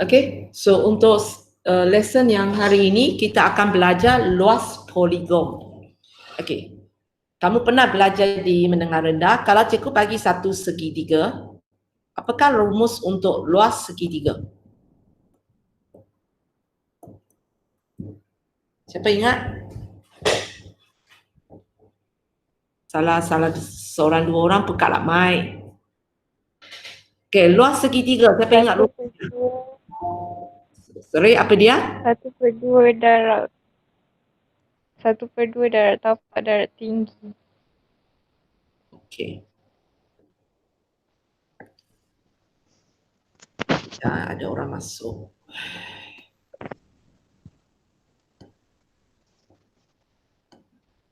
Okay, so untuk lesson yang hari ini kita akan belajar luas poligon. Okay, kamu pernah belajar di menengah rendah, kalau cikgu bagi satu segitiga, apakah rumus untuk luas segitiga? Siapa ingat? Salah seorang dua orang buka lah mic. Okay, luas segitiga, siapa ingat rumus? Sorry, apa dia? 1/2 darat 1/2 darat tapak darat tinggi. Okay. Ya, ada orang masuk.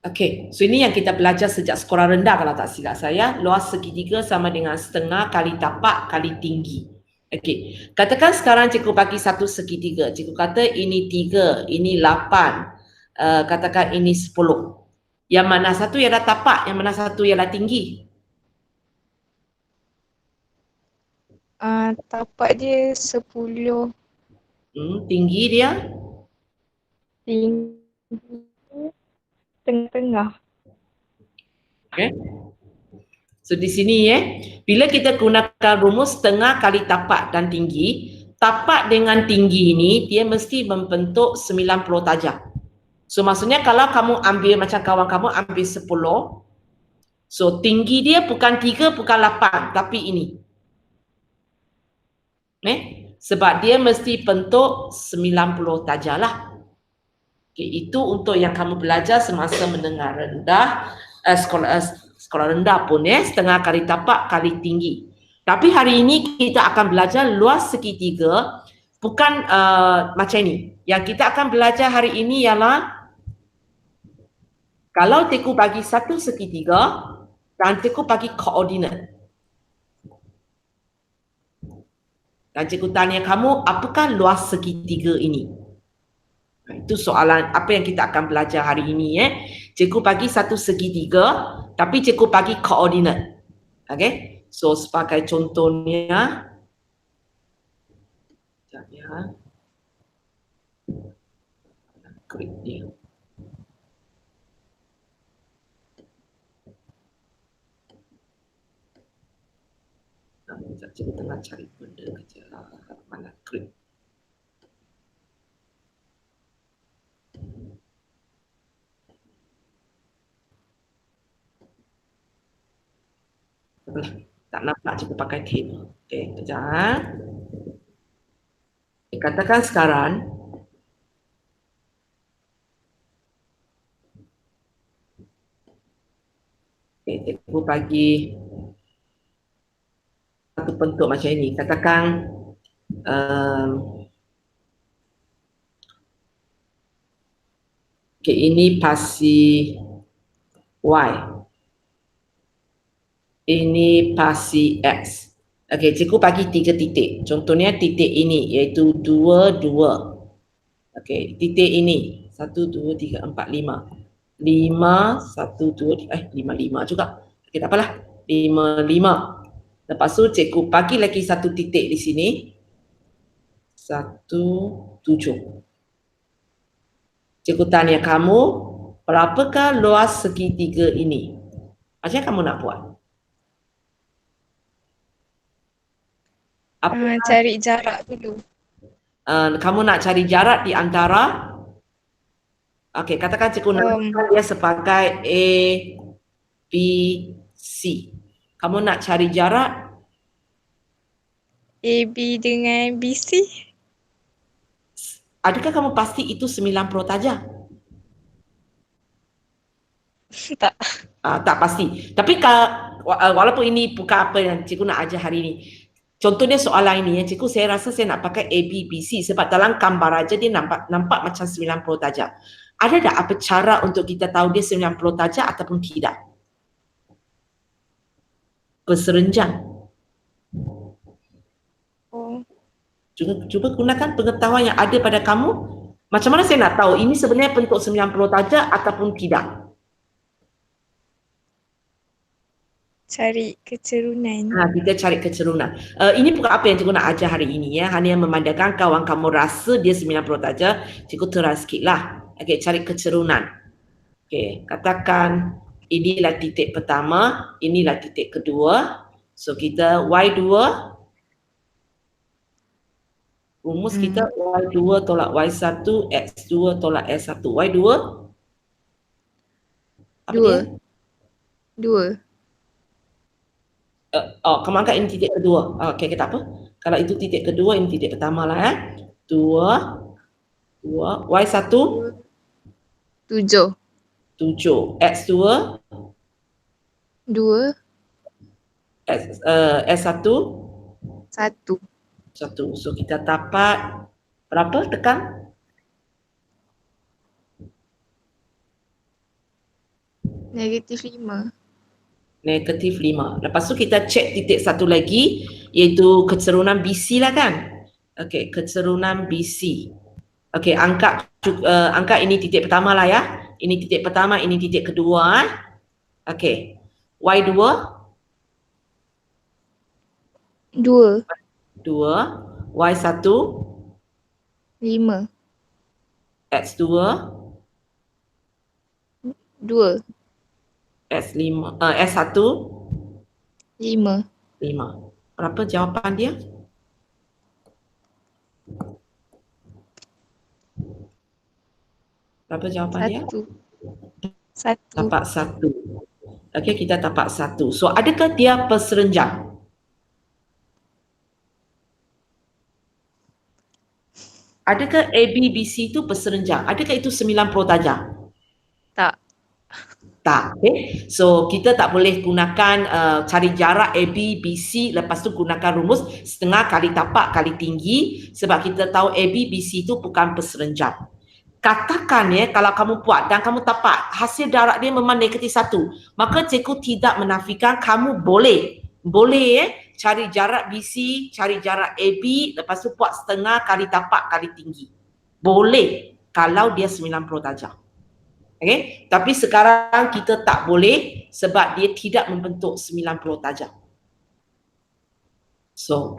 Okay, so ini yang kita belajar sejak sekolah rendah kalau tak silap saya. Luas segitiga sama dengan setengah kali tapak kali tinggi. Okay, katakan sekarang cikgu bagi satu segitiga. Cikgu kata ini 3, ini 8, katakan ini 10. Yang mana satu ialah tapak, yang mana satu ialah tinggi? Tapak dia 10, Tinggi dia? tinggi tengah-tengah. Okay. So di sini bila kita gunakan rumus setengah kali tapak dan tinggi, tapak dengan tinggi ini dia mesti membentuk 90 darjah. So maksudnya kalau kamu ambil macam kawan kamu ambil 10, so tinggi dia bukan 3, bukan 8, tapi ini. Sebab dia mesti bentuk 90 darjah lah. Okay, itu untuk yang kamu belajar semasa menengah rendah, sekolah rendah pun setengah kali tapak kali tinggi. Tapi hari ini kita akan belajar luas segitiga, bukan macam ini. Yang kita akan belajar hari ini ialah kalau cikgu bagi satu segitiga dan cikgu bagi koordinat. Dan cikgu tanya kamu, apakah luas segitiga ini? Itu soalan apa yang kita akan belajar hari ini. Cikgu bagi satu segitiga, tapi cikgu bagi koordinat. Okay? So sebagai contohnya, sekejap ya. Klik dia. Cikgu tengah cari benda kejap. Mana klik? Tak nampak cikgu pakai table. Okay, kejap. Katakan sekarang cikgu bagi satu bentuk macam ini. Katakan ini pasi Y. Ini pasi X. Okey, cikgu bagi 3 titik. Contohnya titik ini iaitu 2, 2. Okey, titik ini 1, 2, 3, 4, 5. 5, 1, 2, 5 juga. Okey, tak apalah. 5, 5. Lepas tu cikgu bagi lagi satu titik di sini. 1, 7. Cikgu tanya kamu, berapakah luas segitiga ini? Macam kamu nak buat? Cari jarak dulu. Kamu nak cari jarak di antara, okey, katakan cikgu namakan dia sebagai A, B, C. Kamu nak cari jarak AB dengan BC? Adakah kamu pasti itu 90 darjah? Tak. Tak pasti. Tapi walaupun ini bukan apa yang cikgu nak ajar hari ini. Contohnya soalan ini, cikgu saya rasa saya nak pakai A, B, B, C sebab dalam gambar aja dia nampak macam 90 darjah. Ada tak apa cara untuk kita tahu dia 90 darjah ataupun tidak? Berserenjang. Cuba gunakan pengetahuan yang ada pada kamu. Macam mana saya nak tahu ini sebenarnya bentuk 90 darjah ataupun tidak? Cari kecerunan. Kita cari kecerunan. Ini bukan apa yang cikgu nak ajar hari ini ya. Hanya memandangkan kawan kamu rasa dia 90 saja, cikgu teras sikit lah. Okey, cari kecerunan. Okey, katakan inilah titik pertama, inilah titik kedua. So kita Y2, rumus kita Y2 tolak Y1, X2 tolak S1. Y2 apa Dua. dia? Dua. Kamu angkat ini titik kedua. Okey, tak apa. Kalau itu titik kedua, ini titik pertama lah ya. 2, Y1 7. 7, X2 2. S1 1. 1. So kita dapat berapa? Tekan -5. negatif 5. Lepas tu kita cek titik satu lagi, iaitu kecerunan BC lah kan. Okey, kecerunan BC. Okey, angkat ini titik pertama lah ya. Ini titik pertama, ini titik kedua. Okey, Y2 2. 2, Y1 5. X2 2. S5 S1 5. 5. Berapa jawapan dia? Berapa jawapan dia? 1. Tapak 1. Okey, kita tapak 1. So adakah dia perserenjam? Adakah ABBC itu perserenjam? Adakah itu 90 darjah? Tak. Tak. Okay. So kita tak boleh gunakan cari jarak AB, BC, lepas tu gunakan rumus setengah kali tapak kali tinggi, sebab kita tahu AB, BC itu bukan perserenjam. Katakan ya, kalau kamu buat dan kamu tapak hasil jarak dia memang negatif 1, maka cikgu tidak menafikan kamu boleh ya, cari jarak BC, cari jarak AB, lepas tu buat setengah kali tapak kali tinggi. Boleh kalau dia 90 darjah. Okay? Tapi sekarang kita tak boleh sebab dia tidak membentuk 90 darjah. So,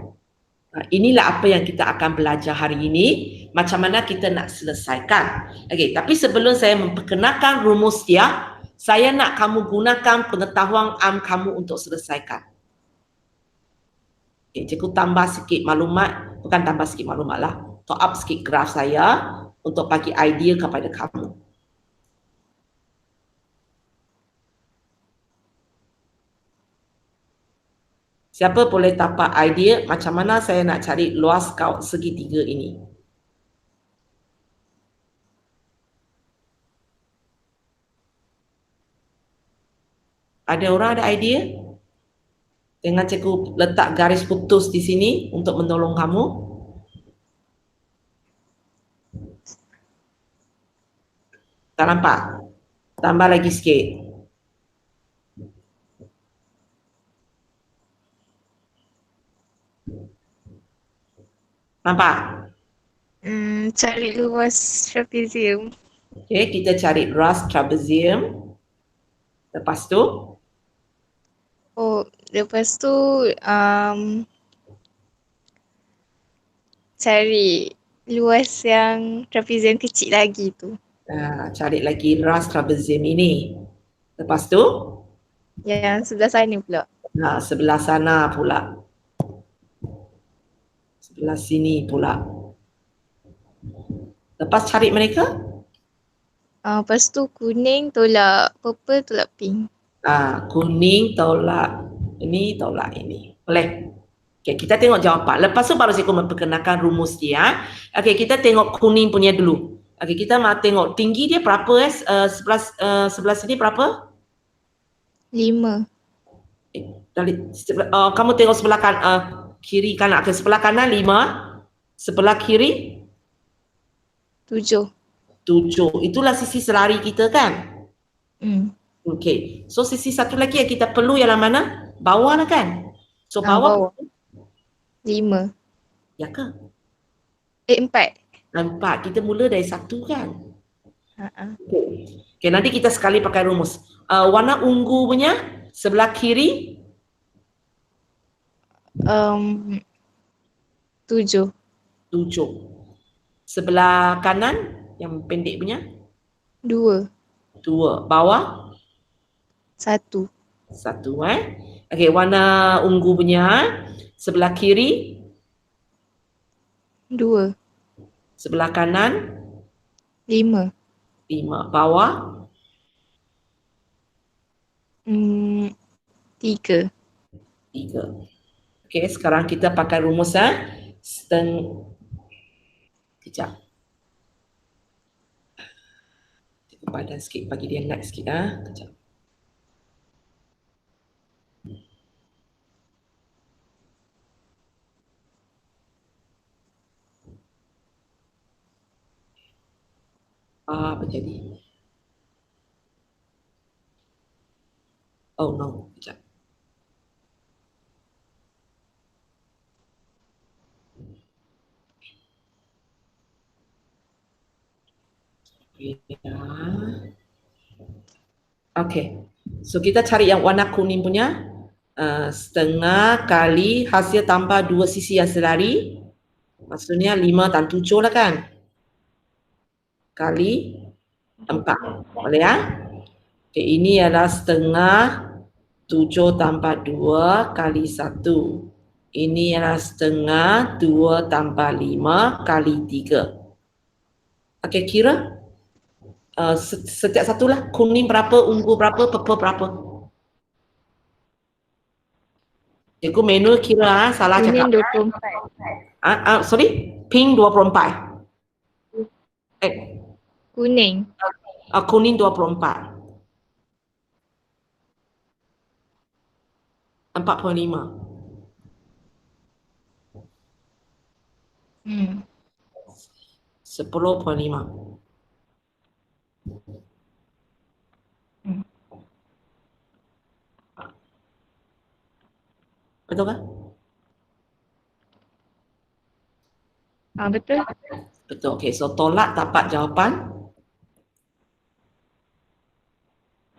inilah apa yang kita akan belajar hari ini, macam mana kita nak selesaikan. Okay, tapi sebelum saya memperkenalkan rumus dia, saya nak kamu gunakan pengetahuan am kamu untuk selesaikan. Okay, cikgu tambah sikit maklumat, bukan tambah sikit maklumat lah, top up sikit graf saya untuk bagi idea kepada kamu. Siapa boleh tapak idea macam mana saya nak cari luas kaut segitiga ini? Ada orang ada idea? Dengan cikgu letak garis putus di sini untuk menolong kamu. Tak nampak? Tambah lagi sikit. Nampak? Cari luas trapezium. Okey, kita cari luas trapezium. Lepas tu? Lepas tu cari luas yang trapezium kecil lagi tu. Cari lagi luas trapezium ini. Lepas tu? Yang sebelah sana pula. Sebelah sana pula. Sebelah sini pula. Lepas cari mereka? Lepas tu kuning tolak purple tolak pink. Kuning tolak ini tolak ini. Boleh? Okay, kita tengok jawapan. Lepas tu baru saya memperkenalkan rumus dia. Okay, kita tengok kuning punya dulu. Okay, kita nak tengok tinggi dia berapa sebelah sini berapa? 5. Kamu tengok sebelah kiri kanan. Okay, sebelah kanan 5. Sebelah kiri? 7. 7. Itulah sisi selari kita kan? Okay. So sisi satu lagi yang kita perlu ialah mana? Bawah lah kan? So bawah. 5. Ya ke? 4. 4. Kita mula dari 1 kan? Okay. Okay, nanti kita sekali pakai rumus. Warna ungu punya sebelah kiri 7. 7. Sebelah kanan yang pendek punya 2. 2. Bawah 1. 1 Okey, warna ungu punya sebelah kiri 2. sebelah kanan 5. 5. Bawah 3. 3. Okey, sekarang kita pakai rumus kejap. Kita padan sikit, bagi dia naik sikit kejap. Apa jadi? Oh no, kejap. Okey. So kita cari yang warna kuning punya. Setengah kali hasil tambah 2 sisi yang selari. Maksudnya 5 dan 7 lah kan. Kali 4. Boleh ya? Okay, ini adalah setengah 7 tambah 2 kali 1. Ini adalah setengah 2 tambah 5 kali 3. Okey, kira setiap satu lah. Kuning berapa, ungu berapa, purple berapa. Cikgu manual kira salah Kuning cakap. 24. Sorry, pink 24. Kuning. Kuning 24. 45. 10.5. Betul kan? Betul. Betul. Okey, so tolak dapat jawapan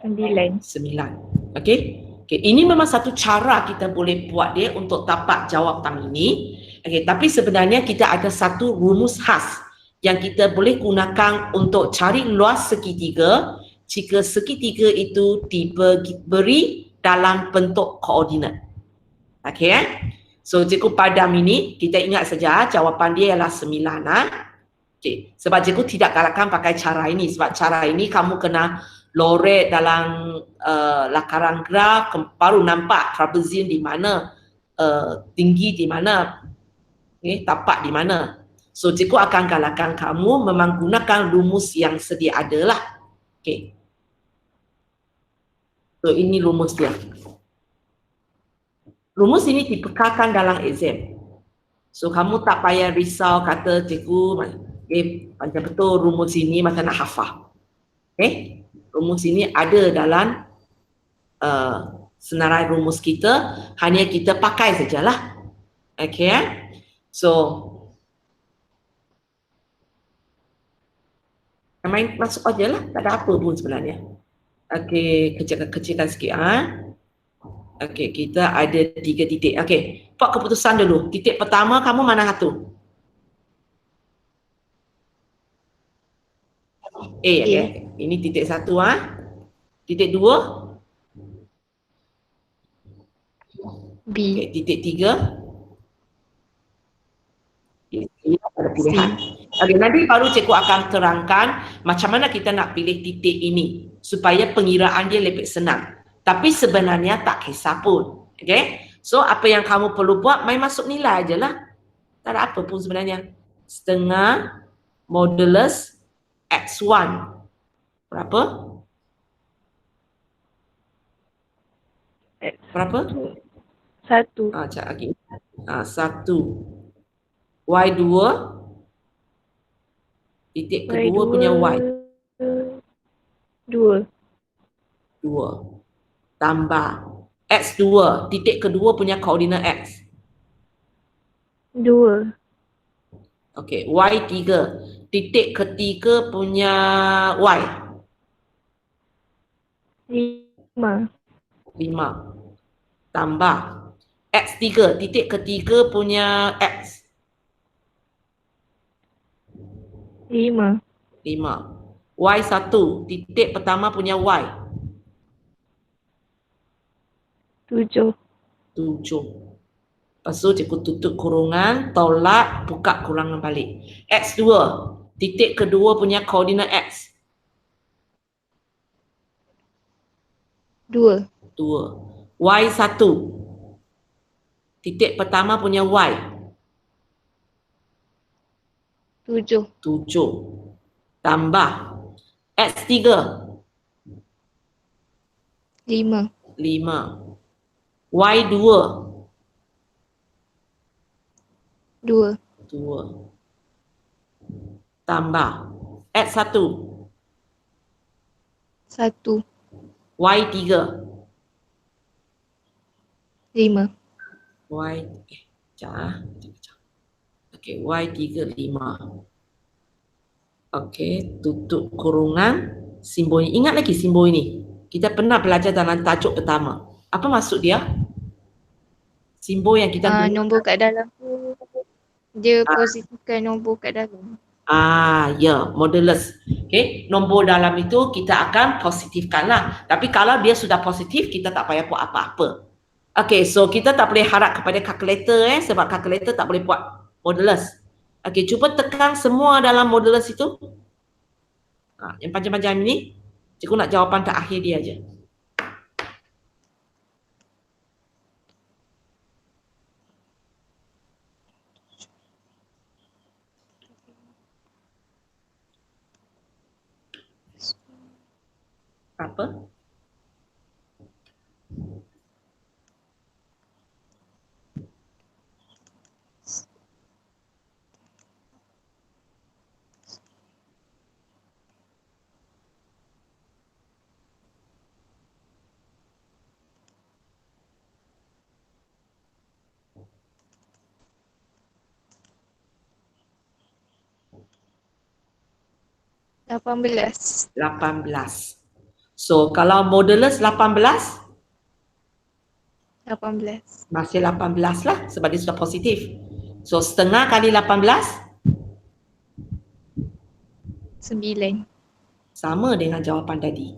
9. 9. Okey. Okey, ini memang satu cara kita boleh buat dia untuk dapat jawapan ini. Okey, tapi sebenarnya kita ada satu rumus khas yang kita boleh gunakan untuk cari luas segitiga jika segitiga itu diberi dalam bentuk koordinat. Okey So cikgu padam ini kita ingat saja jawapan dia ialah 9 Okey, sebab cikgu tidak galakkan pakai cara ini sebab cara ini kamu kena lorek dalam lakaran graf baru nampak trapezium di mana, tinggi di mana, tapak di mana. So cikgu akan galakkan kamu memang gunakan rumus yang sedia ada lah. Okey. So ini rumus dia. Rumus ini dipekarkan dalam exam. So kamu tak payah risau kata cikgu macam betul rumus ini macam nak hafal. Rumus ini ada dalam senarai rumus kita, hanya kita pakai sajalah. So main masuk aja lah, tak ada apa pun sebenarnya. Kecilkan sikit kita ada 3 titik. Buat keputusan dulu. Titik pertama kamu mana satu? A. Ini titik 1 Titik 2 B. Titik 3 ini ada pilihan. Nanti baru cikgu akan terangkan macam mana kita nak pilih titik ini supaya pengiraan dia lebih senang. Tapi sebenarnya tak kisah pun. So apa yang kamu perlu buat, main masuk nilai aje lah. Tak ada apa pun sebenarnya. Setengah modulus X1. Berapa? Berapa? 1. Cak lagi. 1. Y2. Titik kedua punya Y. 2. Tambah X2. Titik kedua punya koordinat X. 2. Okey, Y3. Titik ketiga punya Y. 5. 5. Tambah X3, titik ketiga punya X. 5. 5. Y1, titik pertama punya Y. 7. 7. Lepas tu cikgu tutup kurungan, tolak, buka kurangan balik. X2, titik kedua punya koordinat X. 2. 2. Y1, titik pertama punya Y. 7. 7. Tambah X3, 5. 5. Y2, 2. 2. Tambah X1, 1. Y3, 5. Y, okey, Y3, 5. Okey, tutup kurungan, simbol ini. Ingat lagi simbol ini. Kita pernah belajar dalam tajuk pertama. Apa maksud dia? Simbol yang kita guna. Nombor kat dalam tu, dia positifkan nombor kat dalam. Ya, modulus. Okey, nombor dalam itu kita akan positifkanlah. Tapi kalau dia sudah positif, kita tak payah buat apa-apa. Okey, so kita tak boleh harap kepada kalkulator sebab kalkulator tak boleh buat modulus. Okey, cuba tekan semua dalam modulus itu. Yang panjang-panjang ini, cikgu nak jawapan terakhir dia aja. Apa? Lapan belas. 18. So, kalau modulus 18, 18. masih 18 lah sebab dia sudah positif. So, setengah kali 18 9. sama dengan jawapan tadi.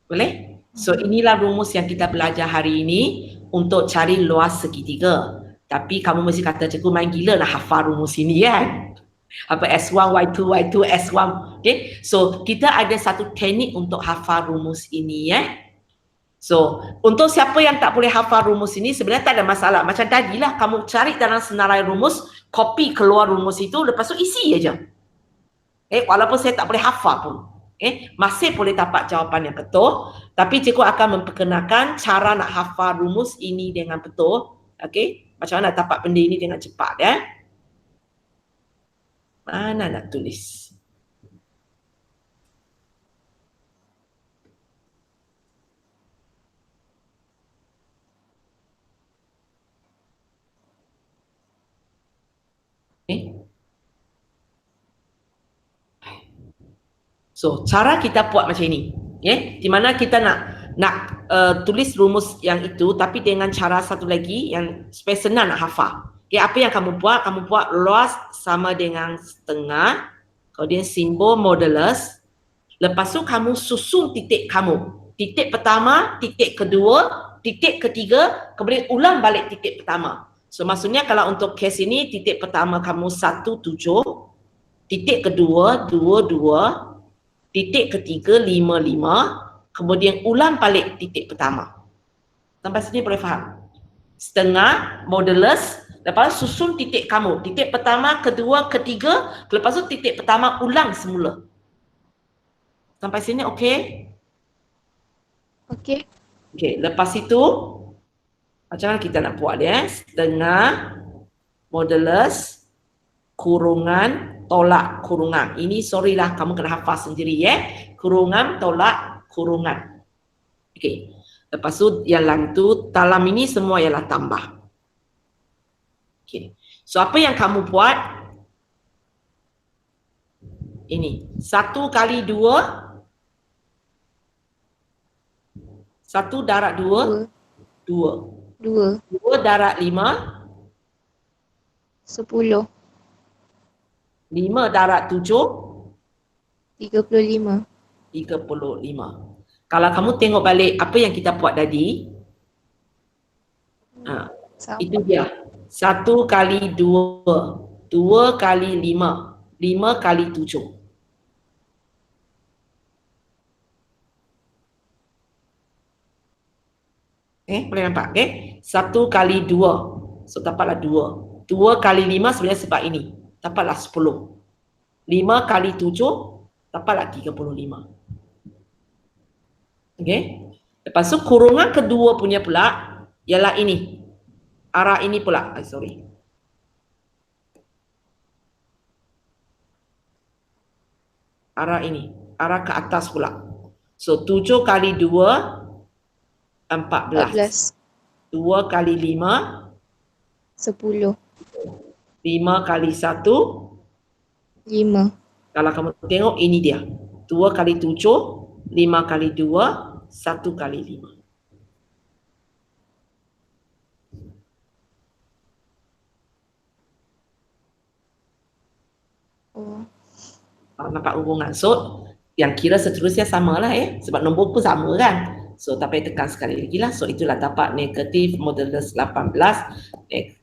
Boleh? So, inilah rumus yang kita belajar hari ini untuk cari luas segitiga. Tapi kamu mesti kata, cikgu main gila nak hafal rumus ini kan? Apa S1, Y2, Y2, S1. Okay? So, kita ada satu teknik untuk hafal rumus ini So, untuk siapa yang tak boleh hafal rumus ini, sebenarnya tak ada masalah. Macam tadilah, kamu cari dalam senarai rumus, copy keluar rumus itu, lepas tu isi aja. Walaupun saya tak boleh hafal pun. Masih boleh dapat jawapan yang betul. Tapi cikgu akan memperkenalkan cara nak hafal rumus ini dengan betul. Macam mana nak dapat benda ini dengan cepat Mana nak tulis? So, cara kita buat macam ini. Di mana kita nak tulis rumus yang itu tapi dengan cara satu lagi yang supaya senang nak hafal. Apa yang kamu buat? Kamu buat luas sama dengan setengah, kemudian simbol modulus. Lepas tu kamu susun titik kamu. Titik pertama, titik kedua, titik ketiga, kemudian ulang balik titik pertama. So maksudnya kalau untuk kes ini, titik pertama kamu 1, 7, titik kedua 2, 2, titik ketiga 5, 5, kemudian ulang balik titik pertama. Sampai sini boleh faham? Setengah, modulus, lepas susun titik kamu. Titik pertama, kedua, ketiga, lepas tu titik pertama ulang semula. Sampai sini okey? Okey. Okey, lepas itu macam mana kita nak buat dia? Setengah, modulus, kurungan, tolak kurungan. Ini sorry lah, kamu kena hafal sendiri Kurungan, tolak kurungan. Okey. Lepas tu yang tu dalam ini semua ialah tambah. Okey. So apa yang kamu buat? Ini 1 kali 2 1 darab 2, 2. 2. 2 darab 5, 10. 5 darab 7, 35. 35. Kalau kamu tengok balik apa yang kita buat tadi, itu dia. 1 kali 2, 2 kali 5, 5 kali 7. Boleh nampak? 1 kali 2, so dapatlah 2. 2 kali 5 sebenarnya sebab ini, dapatlah 10. 5 kali 7, dapatlah 35. Lepas tu kurungan kedua punya pula ialah ini. Arah ini pula. Arah ini. Arah ke atas pula. So 7 kali 2, 14. 2 kali 5, 10. 5 kali 1, 5. Kalau kamu tengok ini dia. 2 kali 7, 5 kali 2, 1 kali 5. Nampak hubungan. So, yang kira seterusnya samalah sebab nombor pun sama kan. So, tak payah tekan sekali lagi lah. So, itulah dapat negatif modulus 18,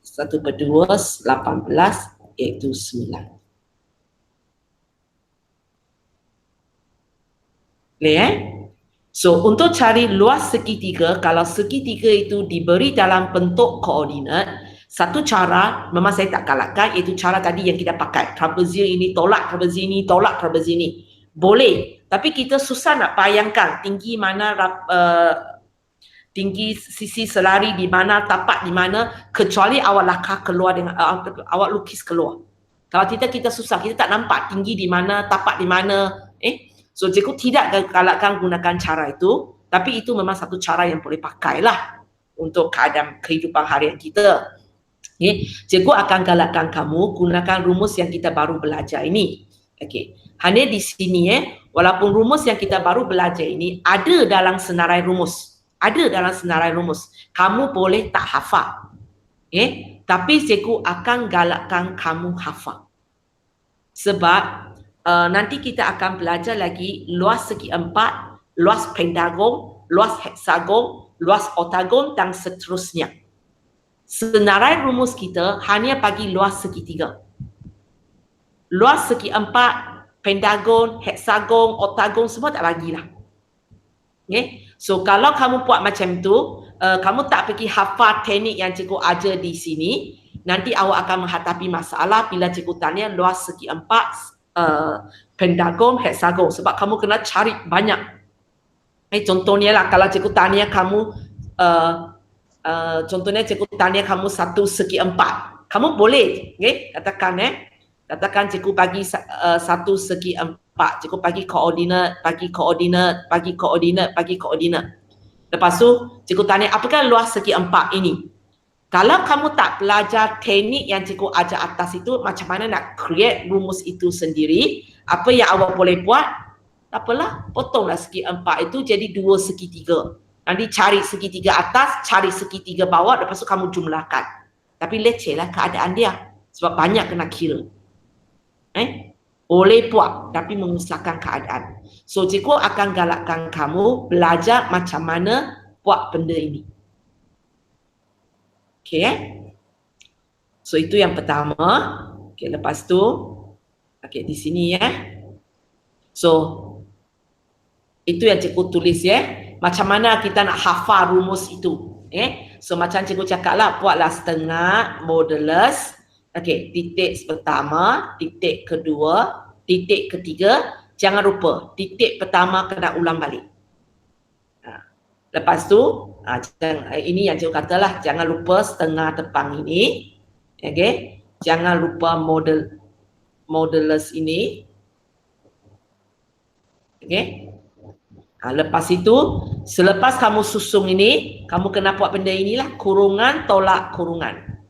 1/2, 18 iaitu 9. Boleh So, untuk cari luas segitiga, kalau segitiga itu diberi dalam bentuk koordinat, satu cara, memang saya tak galakkan, iaitu cara tadi yang kita pakai. Trapezia ini tolak trapezia ini, tolak trapezia ini. Boleh, tapi kita susah nak bayangkan tinggi mana, tinggi sisi selari di mana, tapak di mana, kecuali awak lakar keluar dengan, awak lukis keluar. Kalau kita susah, kita tak nampak tinggi di mana, tapak di mana, So, cikgu tidak galakkan gunakan cara itu, tapi itu memang satu cara yang boleh pakailah untuk keadaan kehidupan harian kita. Cikgu akan galakkan kamu gunakan rumus yang kita baru belajar ini. Hanya di sini walaupun rumus yang kita baru belajar ini ada dalam senarai rumus. Ada dalam senarai rumus. Kamu boleh tak hafal. Tapi cikgu akan galakkan kamu hafal. Sebab nanti kita akan belajar lagi luas segi empat, luas pentagon, luas heksagon, luas oktagon dan seterusnya. Senarai rumus kita hanya bagi luas segitiga. Luas segi empat, pentagon, heksagon, oktagon semua tak bagilah. So kalau kamu buat macam tu, kamu tak pergi hafal teknik yang cikgu ajar di sini, nanti awak akan menghadapi masalah bila cikgu tanya luas segi empat, pentagon, heksagon, sebab kamu kena cari banyak. Contohnya lah, kalau cikgu tanya kamu, contohnya cikgu tanya kamu 1/4, kamu boleh, katakan cikgu bagi 1/4, cikgu bagi koordinat, bagi koordinat, bagi koordinat, bagi koordinat. Lepas tu cikgu tanya, apakah luas segi 4 ini? Kalau kamu tak belajar teknik yang cikgu ajar atas itu, macam mana nak create rumus itu sendiri, apa yang awak boleh buat? Tak apalah, potonglah segi 4 itu jadi 2 segitiga. Nanti cari segitiga atas, cari segitiga bawah, lepas tu kamu jumlahkan. Tapi lecehlah keadaan dia, sebab banyak kena kira. Boleh buat, tapi menyusahkan keadaan. So, cikgu akan galakkan kamu belajar macam mana buat benda ini. So itu yang pertama. Lepas tu di sini So itu yang cikgu tulis macam mana kita nak hafal rumus itu. So macam cikgu cakap lah, buatlah setengah modulus. Titik pertama, titik kedua, titik ketiga. Jangan lupa titik pertama kena ulang balik. Lepas tu ini yang cikgu katalah, jangan lupa setengah depan ini. Jangan lupa modulus ini. Lepas itu, selepas kamu susung ini, kamu kena buat benda inilah, kurungan tolak kurungan.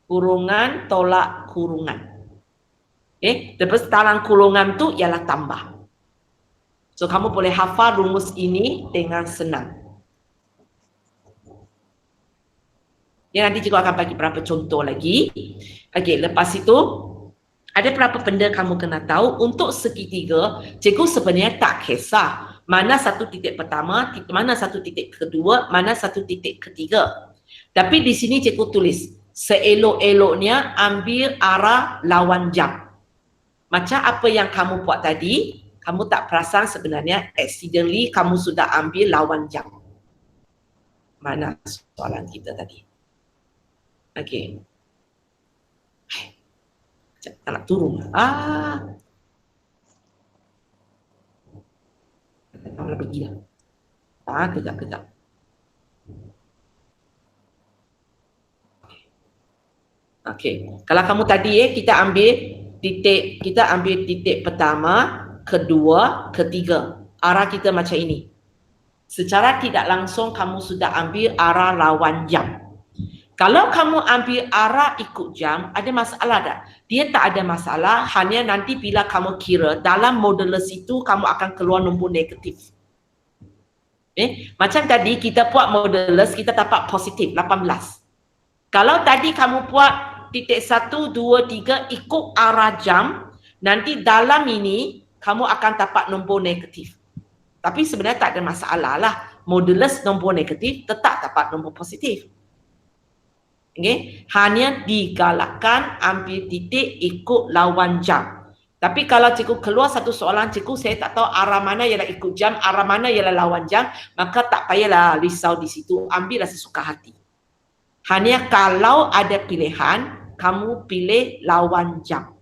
Kurungan tolak kurungan. Lepas dalam kurungan tu ialah tambah. So kamu boleh hafal rumus ini dengan senang. Ya, nanti cikgu akan bagi beberapa contoh lagi. Okey, lepas itu ada beberapa benda kamu kena tahu. Untuk segitiga, cikgu sebenarnya tak kisah mana satu titik pertama, mana satu titik kedua, mana satu titik ketiga. Tapi di sini cikgu tulis, seelok-eloknya ambil arah lawan jam. Macam apa yang kamu buat tadi, kamu tak perasan sebenarnya accidentally kamu sudah ambil lawan jam. Mana soalan kita tadi? Okey. Tak nak turun. Tak nak pergi dah. Kejap. Okey. Kalau kamu tadi kita ambil titik pertama, kedua, ketiga. Arah kita macam ini. Secara tidak langsung kamu sudah ambil arah lawan jam. Kalau kamu ambil arah ikut jam, ada masalah tak? Dia tak ada masalah, hanya nanti bila kamu kira dalam modulus itu kamu akan keluar nombor negatif. Macam tadi kita buat modulus, kita dapat positif 18. Kalau tadi kamu buat titik 1, 2, 3 ikut arah jam, nanti dalam ini kamu akan dapat nombor negatif. Tapi sebenarnya tak ada masalah lah. Modulus nombor negatif tetap dapat nombor positif. Okay. Hanya digalakkan ambil titik ikut lawan jam. Tapi kalau cikgu keluar satu soalan, cikgu saya tak tahu arah mana ialah ikut jam, arah mana ialah lawan jam, maka tak payahlah risau di situ, ambillah sesuka hati. Hanya kalau ada pilihan, kamu pilih lawan jam.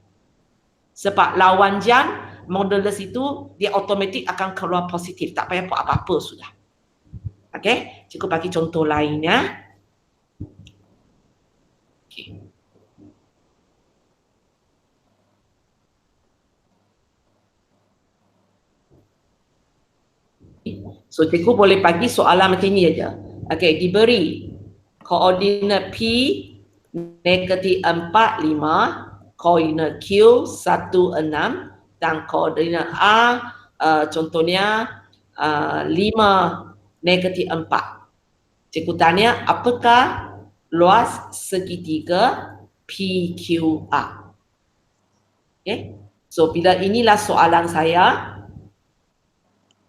Sebab lawan jam, modulus itu dia automatik akan keluar positif, tak payah buat apa-apa sudah. Okay, cikgu bagi contoh lainnya. So cikgu boleh bagi soalan macam ni aja. Okey, diberi koordinat P negatif 4, 5, koordinat Q 1, 6 dan koordinat A contohnya 5 negatif 4. Cikgu tanya apakah luas segitiga PQR? Okay. So bila inilah soalan saya,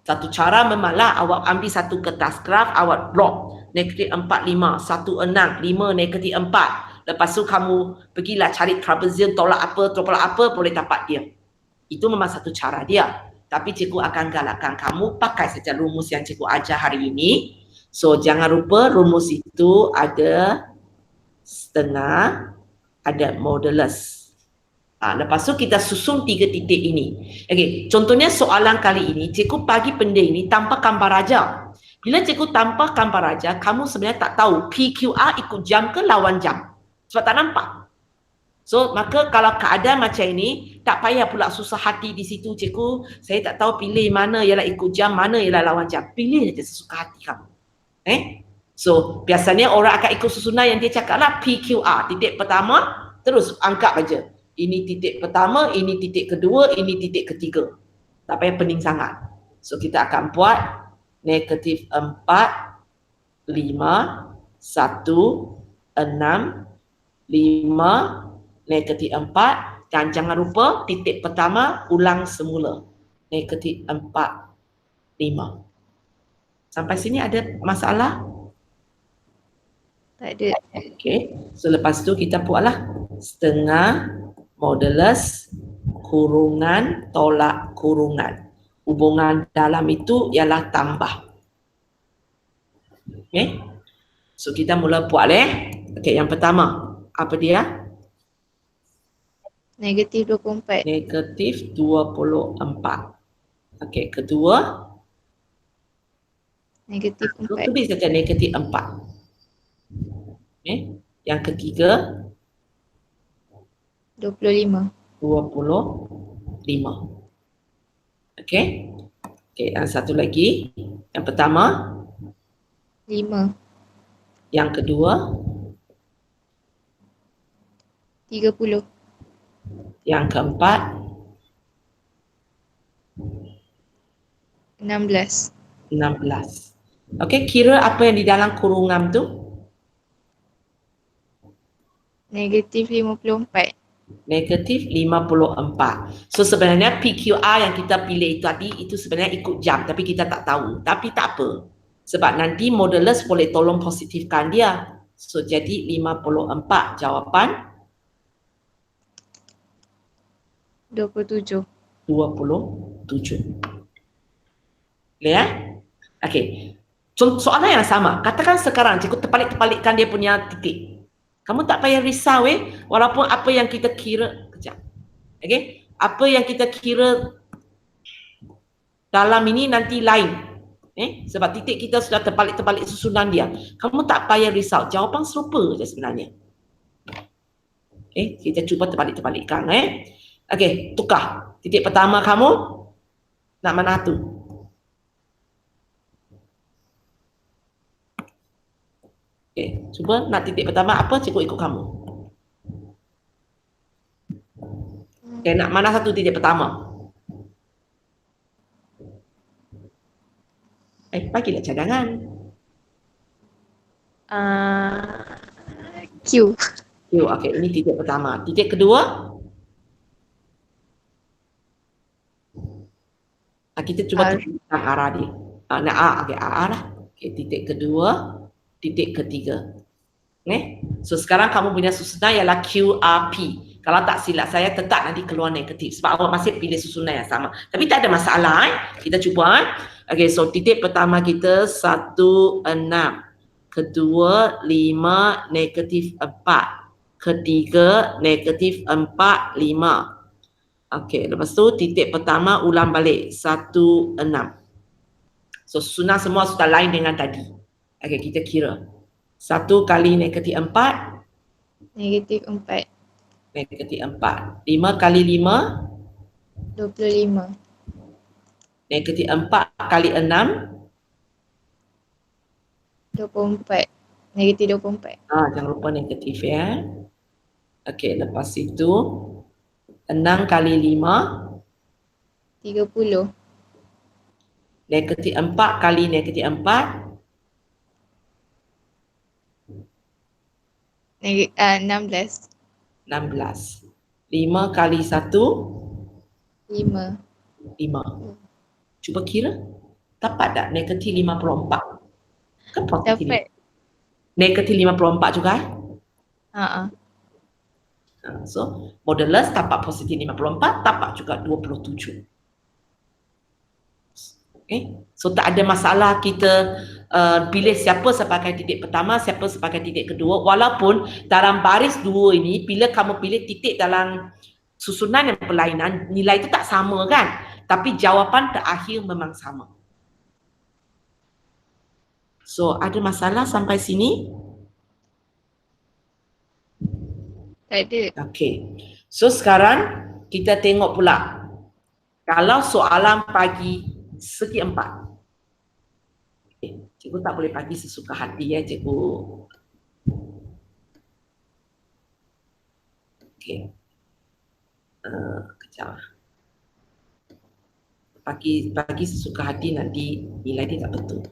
satu cara memanglah awak ambil satu kertas graf, awak blok negatif 4, 5, 1, 6, 5, negatif 4. Lepas tu kamu pergilah cari trapezium tolak apa, boleh dapat dia. Itu memang satu cara dia. Tapi cikgu akan galakkan kamu pakai saja rumus yang cikgu ajar hari ini. So jangan lupa rumus itu ada setengah, ada modulus. Lepas tu kita susun 3 titik ini. Okey, contohnya soalan kali ini, cikgu bagi benda ini tanpa gambar raja. Bila cikgu tanpa gambar raja, kamu sebenarnya tak tahu PQR ikut jam ke lawan jam. Sebab tak nampak. So, maka kalau keadaan macam ini, tak payah pula susah hati di situ, cikgu. Saya tak tahu pilih mana ialah ikut jam, mana ialah lawan jam. Pilih saja sesuka hati kamu. So, biasanya orang akan ikut susunan yang dia cakap lah PQR. Titik pertama, terus anggap aja. Ini titik pertama, ini titik kedua, ini titik ketiga. Tak payah pening sangat. So kita akan buat negatif 4, 5, 1, 6, 5, negatif 4 dan jangan lupa titik pertama ulang semula. Negatif 4, 5. Sampai sini ada masalah? Tak ada. Okey. So lepas tu kita buatlah setengah modulus kurungan tolak kurungan. Hubungan dalam itu ialah tambah. Okey. So kita mula buat Okey, yang pertama apa dia? Negatif 24. Negatif 24. Okey, kedua Negatif 4. tulis saja negatif 4. Okey. Yang ketiga 25. 25. Okey. Okey, yang satu lagi. Yang pertama 5. Yang kedua 30. Yang keempat 16. 16. Okey, kira apa yang di dalam kurungan tu? Negatif 54. Negatif 54. So sebenarnya PQR yang kita pilih tadi itu sebenarnya ikut jam tapi kita tak tahu. Tapi tak apa. Sebab nanti modulus boleh tolong positifkan dia. So jadi 54 jawapan 27. 27. Ya? Okey. Soalan yang sama. Katakan sekarang cikgu terbalik-terbalikkan dia punya titik. Kamu tak payah risau walaupun apa yang kita kira kejap. Okey? Apa yang kita kira dalam ini nanti lain. Sebab titik kita sudah terbalik-terbalik susunan dia. Kamu tak payah risau. Jawapan serupa je sebenarnya. Kita cuba terbalik-terbalikkan. Okey, tukar. Titik pertama kamu nak mana tu? Okey, cuba nak titik pertama apa, cikgu ikut kamu. Okey, nak mana satu titik pertama? Bagilah cadangan. Q. Q, okey, ini titik pertama. Titik kedua? Kita cuba tukar arah dia. Nak A, okey, A lah. Okey, titik kedua, titik ketiga. So sekarang kamu punya susunan ialah QRP. Kalau tak silap saya tetap nanti keluar negatif sebab awak masih pilih susunan yang sama. Tapi tak ada masalah. Kita cuba. Okey, so titik pertama kita 1, 6. Kedua 5, negatif 4. Ketiga negatif 4, 5. Okey, lepas tu titik pertama ulang balik 1, 6. So susunan semua sudah lain dengan tadi. Okey, kita kira. 1 kali negatif 4. Negatif 4. Negatif 4. 5 kali 5. 25. Negatif 4 kali 6. 24. Negatif 24. Jangan lupa negatif ya. Okey, lepas itu 6 kali 5. 30. Negatif 4 kali negatif 4. 16. 16. 5 kali 1. 5. 5. Cuba kira. Dapat tak negatif 54? Kan positif. Dapat. Negatif 54 juga So modulus dapat positif 54, dapat juga 27. So tak ada masalah kita pilih siapa sebagai titik pertama, siapa sebagai titik kedua. Walaupun dalam baris dua ini, bila kamu pilih titik dalam susunan yang berlainan, nilai itu tak sama kan? Tapi jawapan terakhir memang sama. So ada masalah sampai sini? Tak ada. Okey. So sekarang kita tengok pula. Kalau soalan pagi segi 4. Cikgu tak boleh bagi sesuka hati ya cikgu. Okey. Kejap. Bagi sesuka hati nanti nilai dia tak betul.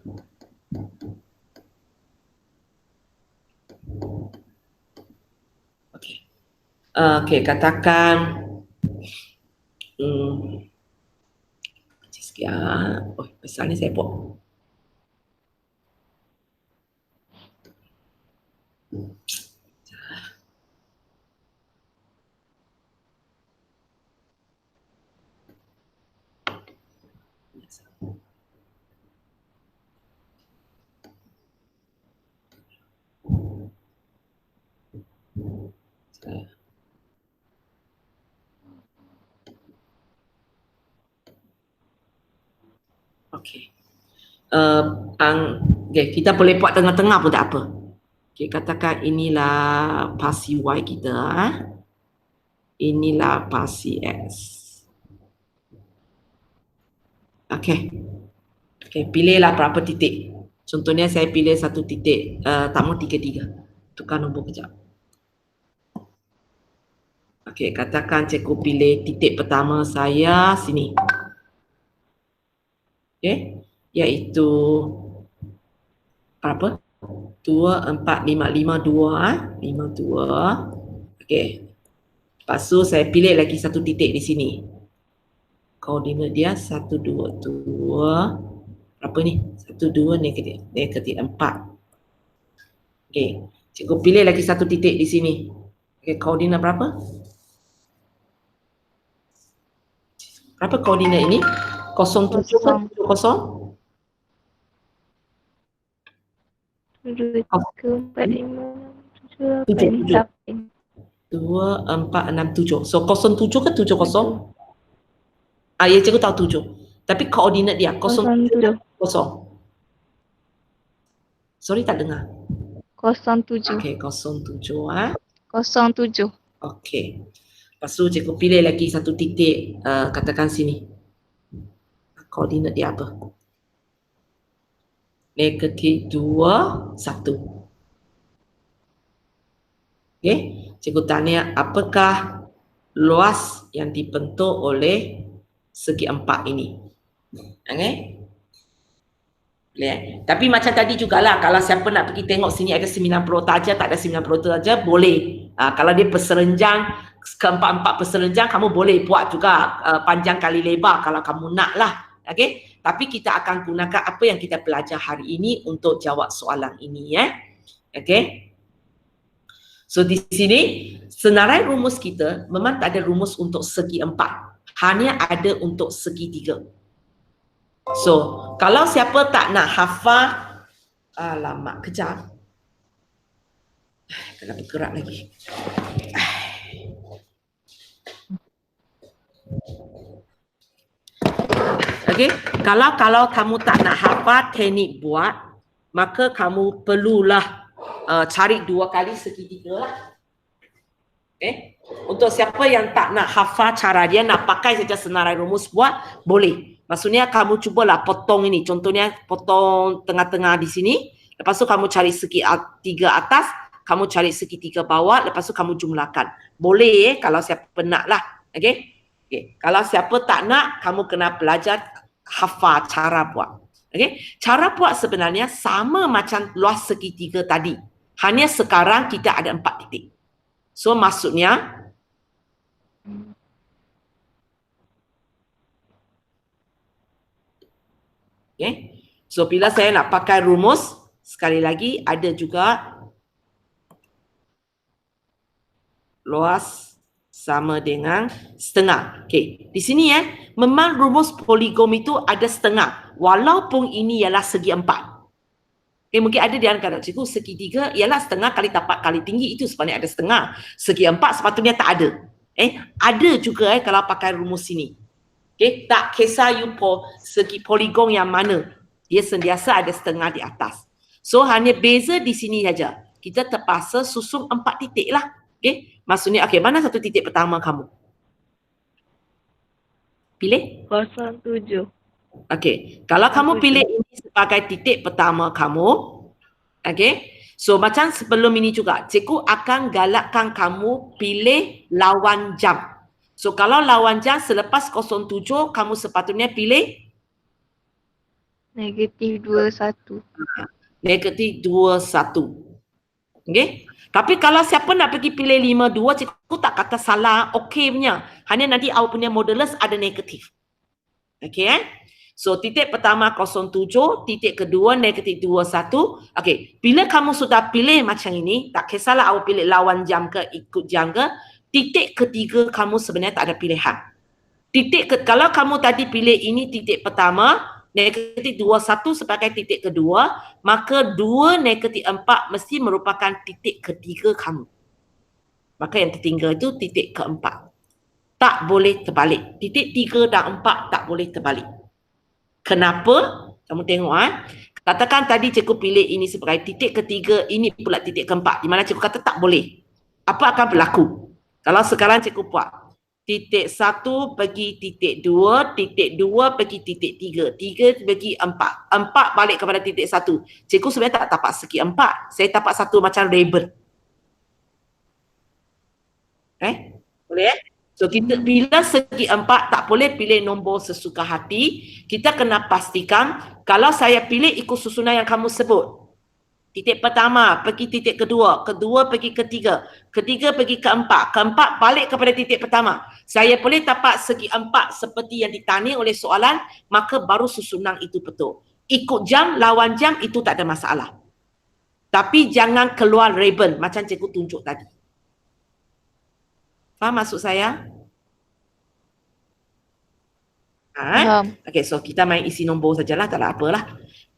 Okey. Okey, katakan sekian. Pasal ni saya buat. Okey. Kita boleh buat tengah-tengah pun tak apa. Okey, katakan inilah pasi Y kita. Inilah pasi X. Okey. Okey, pilihlah berapa titik. Contohnya saya pilih satu titik, tak mau 3. Tukar nombor kejap. Okey, katakan cikgu pilih titik pertama saya sini. Okay, iaitu berapa? 2, 4, 5, 5, 2, 5, 2. Okay. Lepas tu saya pilih lagi satu titik di sini. Koordinat dia 1, 2, 2. Berapa ni? 1, 2, negatif 4. Okay. Cikgu pilih lagi satu titik di sini. Okay, koordinat berapa? Berapa koordinat ini? 07 ke 70? 2, 3, 4, 5, 7, 7, 8. 2, 4, 6, 7. So 07 ke 70? Ya, cikgu tahu 7. Tapi koordinat dia 07 ke 0? Sorry, tak dengar. 07. Okay, 07. 07. Okay. Lepas tu cikgu pilih lagi satu titik, katakan sini. Koordinat dia apa? Negatif 2, 1. Okay. Cikgu tanya, apakah luas yang dibentuk oleh segi 4 ini? Okay. Tapi macam tadi jugalah, kalau siapa nak pergi tengok sini ada 90 saja, tak ada 90 saja, boleh. Kalau dia perserenjang, keempat-empat perserenjang, kamu boleh buat juga panjang kali lebar kalau kamu nak lah. Okay? Tapi kita akan gunakan apa yang kita belajar hari ini untuk jawab soalan ini. Okay? So di sini, senarai rumus kita memang tak ada rumus untuk segi 4. Hanya ada untuk segi 3. So, kalau siapa tak nak hafal, alamak, kejap. Kena bergerak lagi. Okey, kalau kamu tak nak hafal teknik buat, maka kamu perlulah cari 2 kali segi 3 lah. Okay. Untuk siapa yang tak nak hafal cara dia, nak pakai saja senarai rumus buat, boleh. Maksudnya kamu cubalah potong ini. Contohnya potong tengah-tengah di sini. Lepas tu kamu cari segi 3 atas, kamu cari segi 3 bawah, lepas tu kamu jumlahkan. Boleh kalau siapa nak lah. Okay? Okay. Kalau siapa tak nak, kamu kena belajar hafal cara buat. Okay? Cara buat sebenarnya sama macam luas segi 3 tadi. Hanya sekarang kita ada 4 titik. So maksudnya okay. So bila saya nak pakai rumus, sekali lagi ada juga luas sama dengan setengah. Okay. Di sini memang rumus poligon itu ada setengah. Walaupun ini ialah segi 4. Okay, mungkin ada di antara cikgu segi 3 ialah setengah kali tapak kali tinggi, itu sebenarnya ada setengah. Segi 4 sepatutnya tak ada. Ada juga kalau pakai rumus ini. Okay, tak kisah you segi poligon yang mana, dia sentiasa ada setengah di atas. So hanya beza di sini saja. Kita terpaksa susun 4 titik lah. Okay, maksudnya okay, mana satu titik pertama kamu? Pilih? 07. Okay, kalau kamu pilih ini sebagai titik pertama kamu, okay, so macam sebelum ini juga, cikgu akan galakkan kamu pilih lawan jam. So kalau lawan jam selepas 07, kamu sepatutnya pilih Negatif 21. Negatif 21. Okay. Tapi kalau siapa nak pergi pilih 52, cikgu tak kata salah, okey punya. Hanya nanti awak punya modulus ada negatif. Okay. So titik pertama 07, titik kedua negatif 21. Okay. Bila kamu sudah pilih macam ini, tak kisahlah awak pilih lawan jam ke ikut jam ke, titik ketiga kamu sebenarnya tak ada pilihan. Kalau kamu tadi pilih ini titik pertama, negatif 21 sebagai titik kedua, maka 2 negatif 4 mesti merupakan titik ketiga kamu. Maka yang tertinggal itu titik keempat. Tak boleh terbalik. Titik 3 dan 4 tak boleh terbalik. Kenapa? Kamu tengok katakan tadi cikgu pilih ini sebagai titik ketiga, ini pula titik keempat. Di mana cikgu kata tak boleh. Apa akan berlaku? Kalau sekarang cikgu buat titik 1 pergi titik 2, titik 2 pergi titik 3, 3 pergi 4, 4 balik kepada titik 1. Cikgu sebenarnya tak tapak segi 4, saya tapak satu macam rebel. Boleh So kita bila segi 4 tak boleh pilih nombor sesuka hati. Kita kena pastikan kalau saya pilih ikut susunan yang kamu sebut. Titik pertama pergi titik kedua, kedua pergi ketiga, ketiga pergi keempat, keempat balik kepada titik pertama. Saya boleh dapat segi 4 seperti yang ditanya oleh soalan, maka baru susunan itu betul. Ikut jam, lawan jam itu tak ada masalah. Tapi jangan keluar ribbon macam cikgu tunjuk tadi. Faham maksud saya? Faham. Okay, so kita main isi nombor sajalah, tak ada apalah.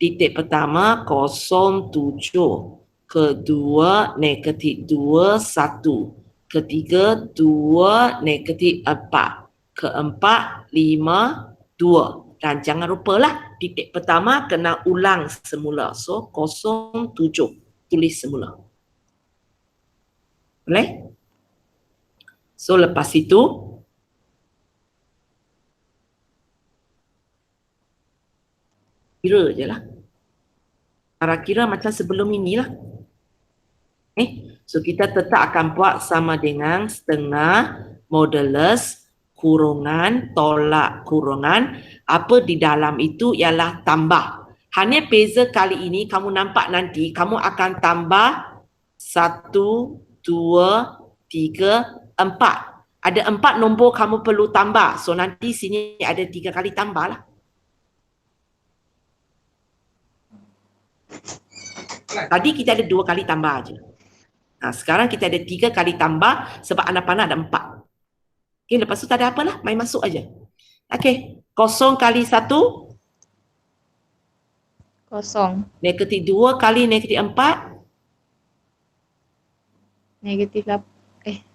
Titik pertama 07, kedua negatif 2, 1, ketiga 2, negatif 4, keempat 5, 2. Dan jangan lupalah titik pertama kena ulang semula. So 07 tulis semula. Boleh? So lepas itu kira je lah. Cara kira macam sebelum inilah. So kita tetap akan buat sama dengan setengah modulus kurungan tolak kurungan. Apa di dalam itu ialah tambah. Hanya beza kali ini kamu nampak nanti kamu akan tambah 1, 2, 3, 4. Ada 4 nombor kamu perlu tambah. So nanti sini ada 3 kali tambah lah. Tadi kita ada 2 kali tambah aja. Nah, sekarang kita ada 3 kali tambah sebab anak panah ada 4. Okay, lepas tu tak ada apalah, main masuk aja. Okay, 0 kali 1 0. negatif 2 kali negatif 4 Negatif 8.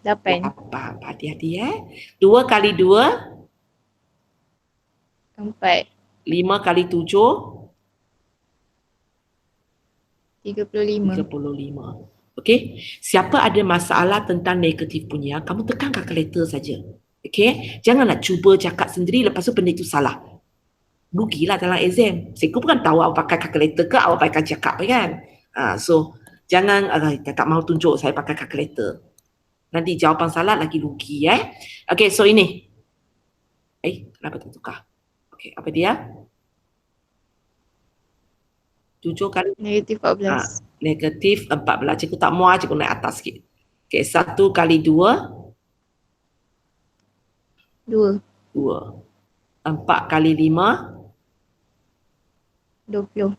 8. Hati-hati 2 kali 2 4. 5 kali 7 35. 35. Okey, siapa ada masalah tentang negatif punya, kamu tekan kalkulator saja. Okey, jangan nak cuba cakap sendiri lepas tu benda itu salah. Rugilah dalam exam. Cikgu bukan tahu awak pakai kalkulator ke awak pakai cakap kan. So jangan tak mau tunjuk saya pakai kalkulator. Nanti jawapan salah lagi rugi Okey, so ini. Kenapa tertukar? Okey, apa dia? 7 kali Negatif 14. Negatif 14. Cikgu tak muat, cikgu naik atas sikit. Okey, 1 kali 2 2. 4 kali 5 20.